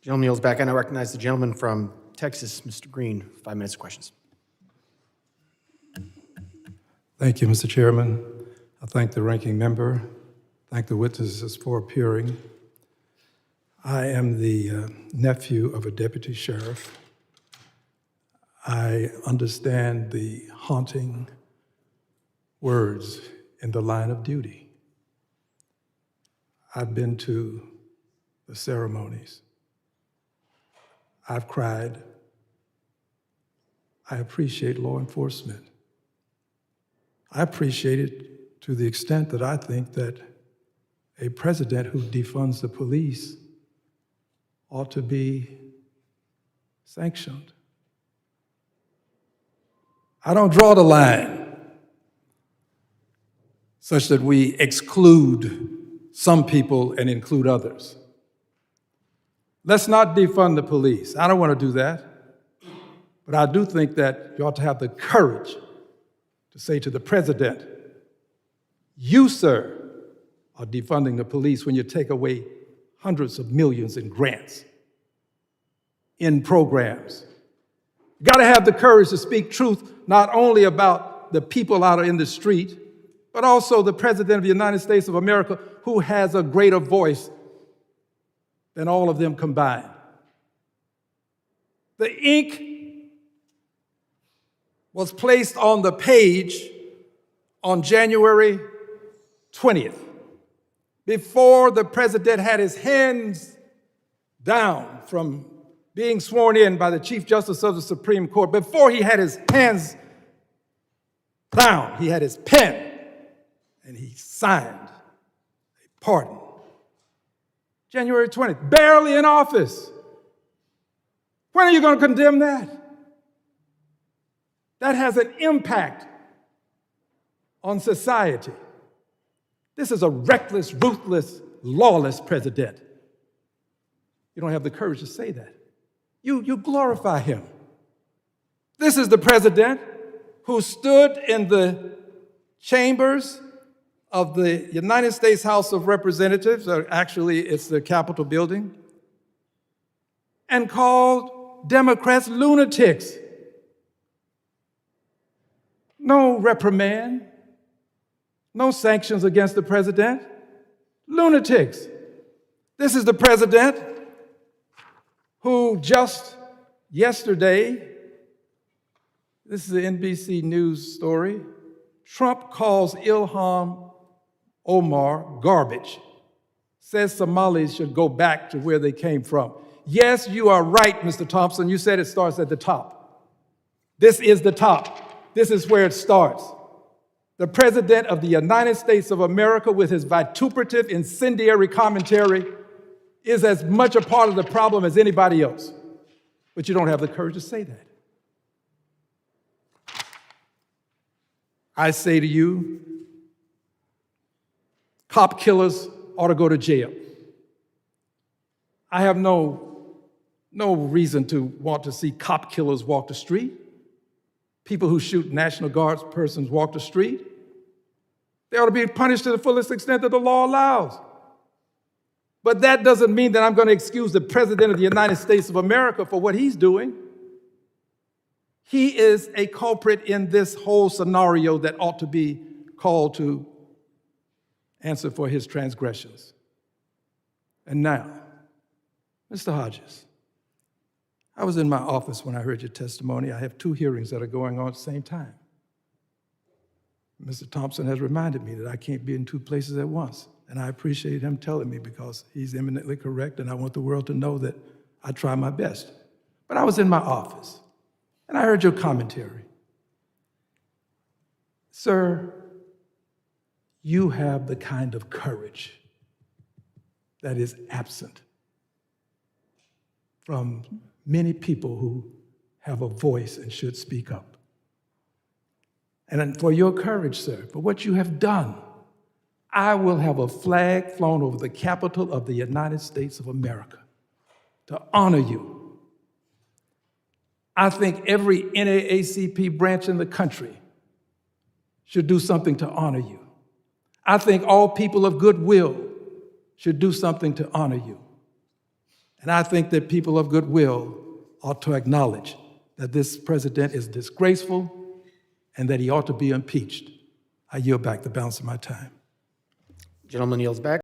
Gentleman yields back, and I recognize the gentleman from Texas, Mr. Green, 5 minutes of questions. Thank you, Mr. Chairman. I thank the ranking member, thank the witnesses for appearing. I am the nephew of a deputy sheriff. I understand the haunting words in the line of duty. I've been to the ceremonies. I've cried. I appreciate law enforcement. I appreciate it to the extent that I think that a president who defunds the police ought to be sanctioned. I don't draw the line such that we exclude some people and include others. Let's not defund the police. I don't want to do that. But I do think that you ought to have the courage to say to the president, you, sir, are defunding the police when you take away hundreds of millions in grants, in programs. You got to have the courage to speak truth, not only about the people out in the street, but also the President of the United States of America, who has a greater voice than all of them combined. The ink was placed on the page on January 20th, before the president had his hands down from being sworn in by the Chief Justice of the Supreme Court. Before he had his hands down, he had his pen, and he signed a pardon. January 20th, barely in office. When are you going to condemn that? That has an impact on society. This is a reckless, ruthless, lawless president. You don't have the courage to say that. You glorify him. This is the president who stood in the chambers of the United States House of Representatives, or actually it's the Capitol building, and called Democrats lunatics. No reprimand, no sanctions against the president. Lunatics. This is the president who just yesterday, this is an NBC News story, Trump calls Ilhan Omar garbage, says Somalis should go back to where they came from. Yes, you are right, Mr. Thompson. You said it starts at the top. This is the top. This is where it starts. The President of the United States of America, with his vituperative, incendiary commentary, is as much a part of the problem as anybody else. But you don't have the courage to say that. I say to you, cop killers ought to go to jail. I have no reason to want to see cop killers walk the street. People who shoot National Guard persons walk the street. They ought to be punished to the fullest extent that the law allows. But that doesn't mean that I'm going to excuse the President of the United States of America for what he's doing. He is a culprit in this whole scenario that ought to be called to answer for his transgressions. And now, Mr. Hodges, I was in my office when I heard your testimony. I have 2 hearings that are going on at the same time. Mr. Thompson has reminded me that I can't be in 2 places at once. And I appreciate him telling me, because he's eminently correct, and I want the world to know that I try my best. But I was in my office, and I heard your commentary. Sir, you have the kind of courage that is absent from many people who have a voice and should speak up. And for your courage, sir, for what you have done, I will have a flag flown over the Capitol of the United States of America to honor you. I think every NAACP branch in the country should do something to honor you. I think all people of goodwill should do something to honor you. And I think that people of goodwill ought to acknowledge that this president is disgraceful and that he ought to be impeached. I yield back the balance of my time. Gentleman yields back.